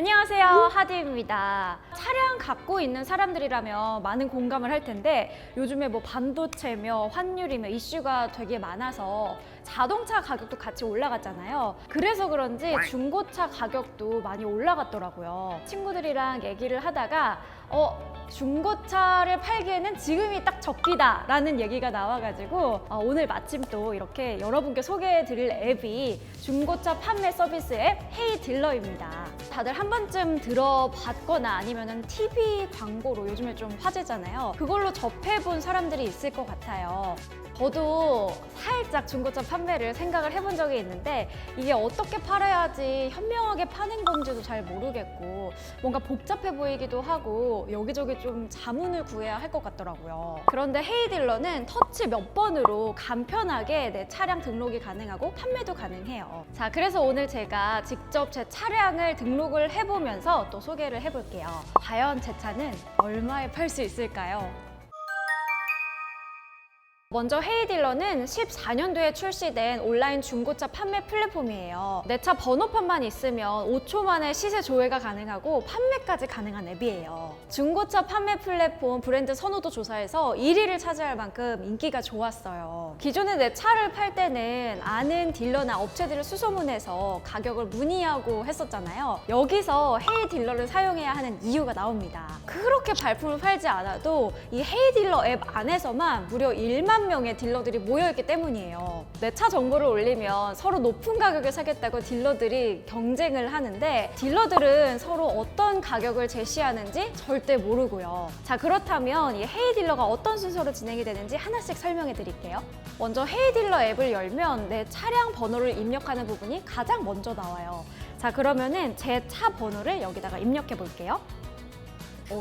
안녕하세요, 하디입니다. 차량 갖고 있는 사람들이라면 많은 공감을 할 텐데 요즘에 뭐 반도체며 환율이며 이슈가 되게 많아서 자동차 가격도 같이 올라갔잖아요. 그래서 그런지 중고차 가격도 많이 올라갔더라고요. 친구들이랑 얘기를 하다가 중고차를 팔기에는 지금이 딱 적기다 라는 얘기가 나와가지고 오늘 마침 또 이렇게 여러분께 소개해 드릴 앱이 중고차 판매 서비스 앱 헤이딜러입니다. 다들 한 번쯤 들어봤거나 아니면은 TV 광고로 요즘에 좀 화제잖아요. 그걸로 접해본 사람들이 있을 것 같아요. 저도 살짝 중고차 판매를 생각을 해본 적이 있는데 이게 어떻게 팔아야지 현명하게 파는 건지도 잘 모르겠고 뭔가 복잡해 보이기도 하고 여기저기 좀 자문을 구해야 할 것 같더라고요. 그런데 헤이딜러는 터치 몇 번으로 간편하게 내 차량 등록이 가능하고 판매도 가능해요. 자, 그래서 오늘 제가 직접 제 차량을 등록을 해보면서 또 소개를 해볼게요. 과연 제 차는 얼마에 팔 수 있을까요? 먼저 헤이딜러는 14년도에 출시된 온라인 중고차 판매 플랫폼이에요. 내 차 번호판만 있으면 5초 만에 시세 조회가 가능하고 판매까지 가능한 앱이에요. 중고차 판매 플랫폼 브랜드 선호도 조사에서 1위를 차지할 만큼 인기가 좋았어요. 기존에 내 차를 팔 때는 아는 딜러나 업체들을 수소문해서 가격을 문의하고 했었잖아요. 여기서 헤이딜러를 사용해야 하는 이유가 나옵니다. 그렇게 발품을 팔지 않아도 이 헤이딜러 앱 안에서만 무려 1만 명의 딜러들이 모여있기 때문이에요. 내 차 정보를 올리면 서로 높은 가격을 사겠다고 딜러들이 경쟁을 하는데 딜러들은 서로 어떤 가격을 제시하는지 절대 모르고요. 자, 그렇다면 이 헤이딜러가 어떤 순서로 진행이 되는지 하나씩 설명해 드릴게요. 먼저 헤이딜러 앱을 열면 내 차량 번호를 입력하는 부분이 가장 먼저 나와요. 자, 그러면은 제 차 번호를 여기다가 입력해 볼게요.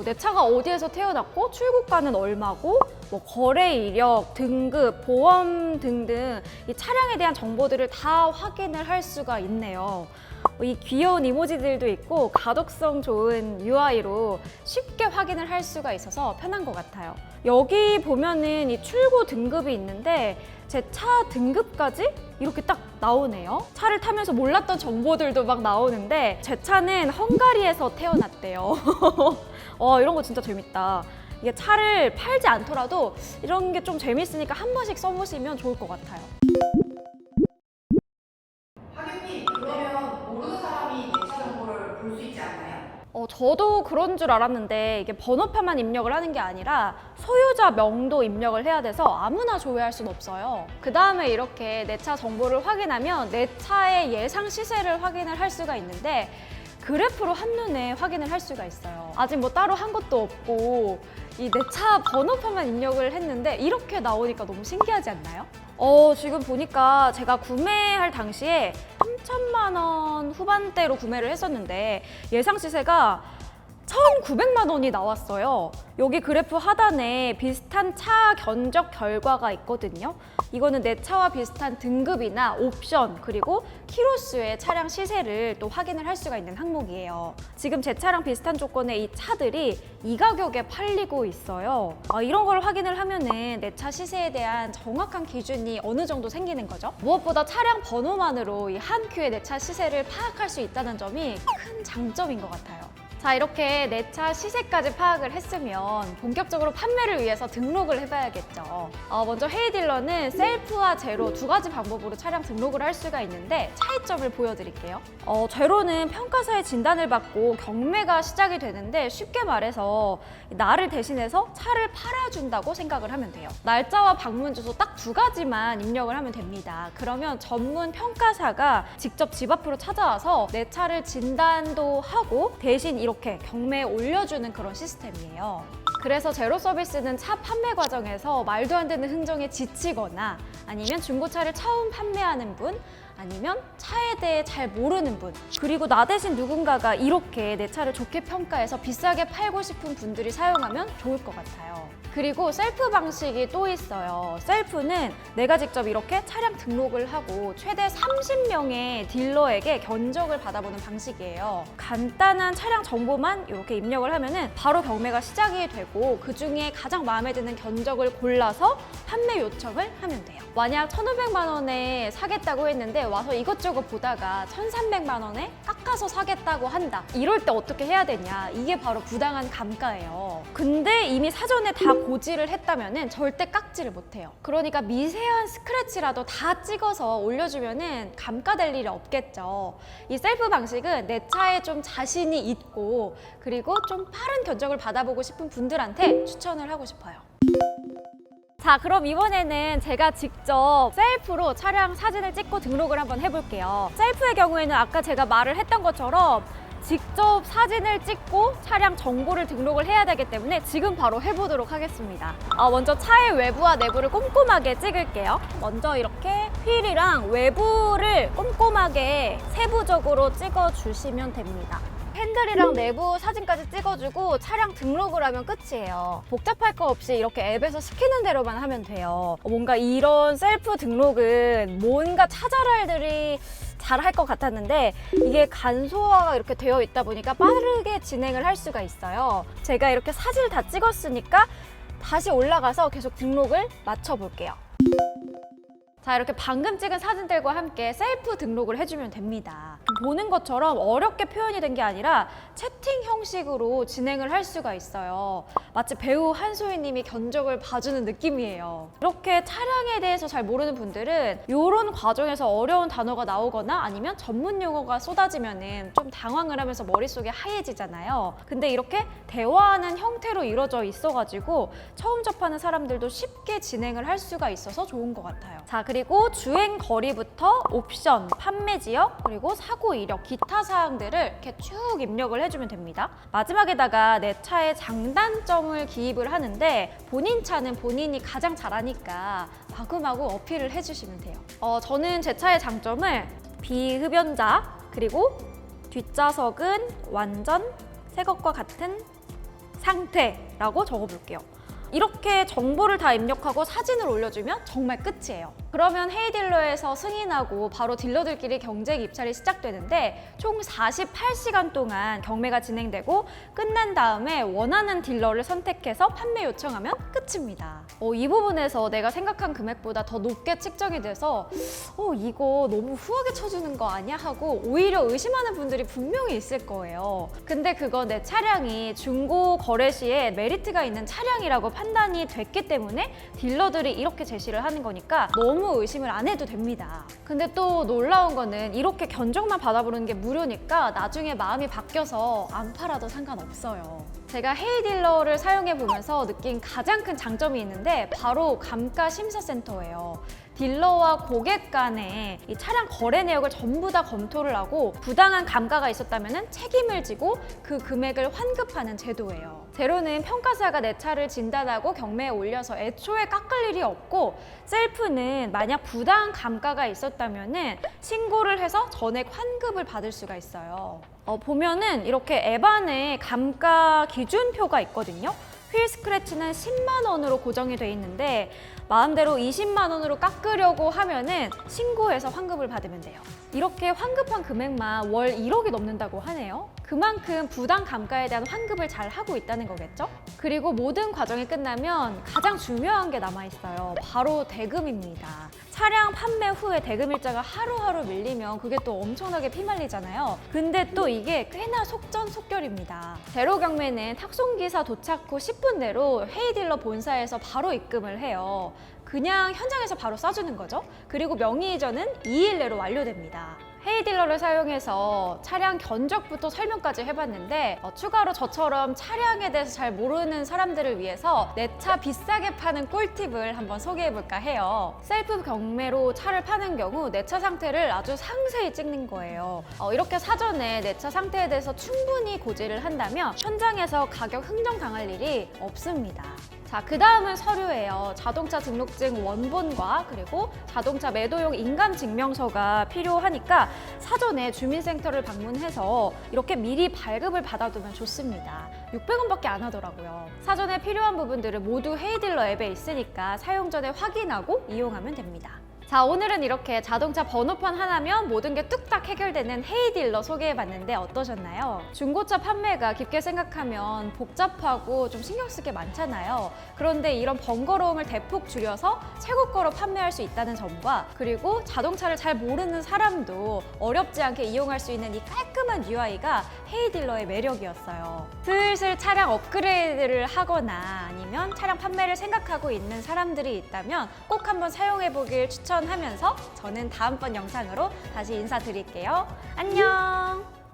내 차가 어디에서 태어났고 출고가는 얼마고 뭐 거래 이력, 등급, 보험 등등 이 차량에 대한 정보들을 다 확인을 할 수가 있네요. 이 귀여운 이모지들도 있고 가독성 좋은 UI로 쉽게 확인을 할 수가 있어서 편한 것 같아요. 여기 보면은 이 출고 등급이 있는데 제 차 등급까지 이렇게 딱 나오네요. 차를 타면서 몰랐던 정보들도 막 나오는데 제 차는 헝가리에서 태어났대요. 이런 거 진짜 재밌다. 이게 차를 팔지 않더라도 이런 게 좀 재밌으니까 한 번씩 써보시면 좋을 것 같아요. 하객님, 그러면 모르는 사람이 내 차 정보를 볼 수 있지 않나요? 저도 그런 줄 알았는데 이게 번호판만 입력을 하는 게 아니라 소유자 명도 입력을 해야 돼서 아무나 조회할 수는 없어요. 그 다음에 이렇게 내 차 정보를 확인하면 내 차의 예상 시세를 확인을 할 수가 있는데 그래프로 한눈에 확인을 할 수가 있어요. 아직 뭐 따로 한 것도 없고 이 내 차 번호판만 입력을 했는데 이렇게 나오니까 너무 신기하지 않나요? 지금 보니까 제가 구매할 당시에 3천만 원 후반대로 구매를 했었는데 예상 시세가 1,900만 원이 나왔어요. 여기 그래프 하단에 비슷한 차 견적 결과가 있거든요. 이거는 내 차와 비슷한 등급이나 옵션 그리고 키로수의 차량 시세를 또 확인을 할 수가 있는 항목이에요. 지금 제 차랑 비슷한 조건의 이 차들이 이 가격에 팔리고 있어요. 이런 걸 확인을 하면은 내 차 시세에 대한 정확한 기준이 어느 정도 생기는 거죠. 무엇보다 차량 번호만으로 이 한 큐에 내 차 시세를 파악할 수 있다는 점이 큰 장점인 것 같아요. 자, 이렇게 내 차 시세까지 파악을 했으면 본격적으로 판매를 위해서 등록을 해봐야겠죠. 먼저 헤이딜러는 셀프와 제로 두 가지 방법으로 차량 등록을 할 수가 있는데 차이점을 보여드릴게요. 제로는 평가사의 진단을 받고 경매가 시작이 되는데 쉽게 말해서 나를 대신해서 차를 팔아준다고 생각을 하면 돼요. 날짜와 방문 주소 딱 두 가지만 입력을 하면 됩니다. 그러면 전문 평가사가 직접 집 앞으로 찾아와서 내 차를 진단도 하고 대신 이렇게 경매에 올려주는 그런 시스템이에요. 그래서 제로 서비스는 차 판매 과정에서 말도 안 되는 흥정에 지치거나 아니면 중고차를 처음 판매하는 분 아니면 차에 대해 잘 모르는 분 그리고 나 대신 누군가가 이렇게 내 차를 좋게 평가해서 비싸게 팔고 싶은 분들이 사용하면 좋을 것 같아요. 그리고 셀프 방식이 또 있어요. 셀프는 내가 직접 이렇게 차량 등록을 하고 최대 30명의 딜러에게 견적을 받아보는 방식이에요. 간단한 차량 정보만 이렇게 입력을 하면은 바로 경매가 시작이 되고 그 중에 가장 마음에 드는 견적을 골라서 판매 요청을 하면 돼요. 만약 1,500만 원에 사겠다고 했는데 와서 이것저것 보다가 1,300만 원에 깎아서 사겠다고 한다. 이럴 때 어떻게 해야 되냐? 이게 바로 부당한 감가예요. 근데 이미 사전에 다 고지를 했다면은 절대 깎지를 못해요. 그러니까 미세한 스크래치라도 다 찍어서 올려주면은 감가될 일이 없겠죠. 이 셀프 방식은 내 차에 좀 자신이 있고 그리고 좀 빠른 견적을 받아보고 싶은 분들한테 추천을 하고 싶어요. 자, 그럼 이번에는 제가 직접 셀프로 차량 사진을 찍고 등록을 한번 해볼게요. 셀프의 경우에는 아까 제가 말을 했던 것처럼 직접 사진을 찍고 차량 정보를 등록을 해야 되기 때문에 지금 바로 해보도록 하겠습니다. 먼저 차의 외부와 내부를 꼼꼼하게 찍을게요. 먼저 이렇게 휠이랑 외부를 꼼꼼하게 세부적으로 찍어주시면 됩니다. 핸들이랑 내부 사진까지 찍어주고 차량 등록을 하면 끝이에요. 복잡할 거 없이 이렇게 앱에서 시키는 대로만 하면 돼요. 뭔가 이런 셀프 등록은 뭔가 찾아라 일들이 잘 할 것 같았는데 이게 간소화가 이렇게 되어 있다 보니까 빠르게 진행을 할 수가 있어요. 제가 이렇게 사진을 다 찍었으니까 다시 올라가서 계속 등록을 맞춰볼게요. 자, 이렇게 방금 찍은 사진들과 함께 셀프 등록을 해주면 됩니다. 보는 것처럼 어렵게 표현이 된 게 아니라 채팅 형식으로 진행을 할 수가 있어요. 마치 배우 한소희 님이 견적을 봐주는 느낌이에요. 이렇게 차량에 대해서 잘 모르는 분들은 이런 과정에서 어려운 단어가 나오거나 아니면 전문 용어가 쏟아지면은 좀 당황을 하면서 머릿속에 하얘지잖아요. 근데 이렇게 대화하는 형태로 이루어져 있어가지고 처음 접하는 사람들도 쉽게 진행을 할 수가 있어서 좋은 것 같아요. 자, 그리고 주행 거리부터 옵션, 판매 지역, 그리고 사고 이력, 기타 사항들을 이렇게 쭉 입력을 해주면 됩니다. 마지막에다가 내 차의 장단점을 기입을 하는데 본인 차는 본인이 가장 잘 아니까 마구마구 어필을 해주시면 돼요. 저는 제 차의 장점을 비흡연자, 그리고 뒷좌석은 완전 새 것과 같은 상태라고 적어볼게요. 이렇게 정보를 다 입력하고 사진을 올려주면 정말 끝이에요. 그러면 헤이딜러에서 승인하고 바로 딜러들끼리 경쟁 입찰이 시작되는데 총 48시간 동안 경매가 진행되고 끝난 다음에 원하는 딜러를 선택해서 판매 요청하면 끝입니다. 이 부분에서 내가 생각한 금액보다 더 높게 책정이 돼서 이거 너무 후하게 쳐주는 거 아니야? 하고 오히려 의심하는 분들이 분명히 있을 거예요. 근데 그건 내 차량이 중고 거래 시에 메리트가 있는 차량이라고 판단이 됐기 때문에 딜러들이 이렇게 제시를 하는 거니까 너무 의심을 안 해도 됩니다. 근데 또 놀라운 거는 이렇게 견적만 받아보는 게 무료니까 나중에 마음이 바뀌어서 안 팔아도 상관없어요. 제가 헤이딜러를 사용해 보면서 느낀 가장 큰 장점이 있는데 바로 감가심사센터예요. 딜러와 고객 간에 이 차량 거래 내역을 전부 다 검토를 하고 부당한 감가가 있었다면 책임을 지고 그 금액을 환급하는 제도예요. 제로는 평가사가 내 차를 진단하고 경매에 올려서 애초에 깎을 일이 없고, 셀프는 만약 부당한 감가가 있었다면 신고를 해서 전액 환급을 받을 수가 있어요. 보면은 이렇게 앱 안에 감가 기준표가 있거든요. 휠 스크래치는 10만 원으로 고정이 돼 있는데 마음대로 20만 원으로 깎으려고 하면은 신고해서 환급을 받으면 돼요. 이렇게 환급한 금액만 월 1억이 넘는다고 하네요. 그만큼 부당 감가에 대한 환급을 잘 하고 있다는 거겠죠? 그리고 모든 과정이 끝나면 가장 중요한 게 남아있어요. 바로 대금입니다. 차량 판매 후에 대금 일자가 하루하루 밀리면 그게 또 엄청나게 피말리잖아요. 근데 또 이게 꽤나 속전속결입니다. 제로 경매는 탁송기사 도착 후 10분 내로 헤이딜러 본사에서 바로 입금을 해요. 그냥 현장에서 바로 써주는 거죠. 그리고 명의 이전은 2일 내로 완료됩니다. 헤이딜러를 사용해서 차량 견적부터 설명까지 해봤는데 추가로 저처럼 차량에 대해서 잘 모르는 사람들을 위해서 내 차 비싸게 파는 꿀팁을 한번 소개해볼까 해요. 셀프 경매로 차를 파는 경우 내 차 상태를 아주 상세히 찍는 거예요. 이렇게 사전에 내 차 상태에 대해서 충분히 고지를 한다면 현장에서 가격 흥정당할 일이 없습니다. 자, 그 다음은 서류예요. 자동차 등록증 원본과 그리고 자동차 매도용 인감증명서가 필요하니까 사전에 주민센터를 방문해서 이렇게 미리 발급을 받아두면 좋습니다. 600원밖에 안 하더라고요. 사전에 필요한 부분들은 모두 헤이딜러 앱에 있으니까 사용 전에 확인하고 이용하면 됩니다. 자, 오늘은 이렇게 자동차 번호판 하나면 모든 게 뚝딱 해결되는 헤이딜러 소개해봤는데 어떠셨나요? 중고차 판매가 깊게 생각하면 복잡하고 좀 신경 쓸 게 많잖아요. 그런데 이런 번거로움을 대폭 줄여서 최고가로 판매할 수 있다는 점과 그리고 자동차를 잘 모르는 사람도 어렵지 않게 이용할 수 있는 이 깔끔한 UI가 헤이딜러의 매력이었어요. 슬슬 차량 업그레이드를 하거나 아니면 차량 판매를 생각하고 있는 사람들이 있다면 꼭 한번 사용해보길 추천하면서 저는 다음번 영상으로 다시 인사드릴게요. 안녕!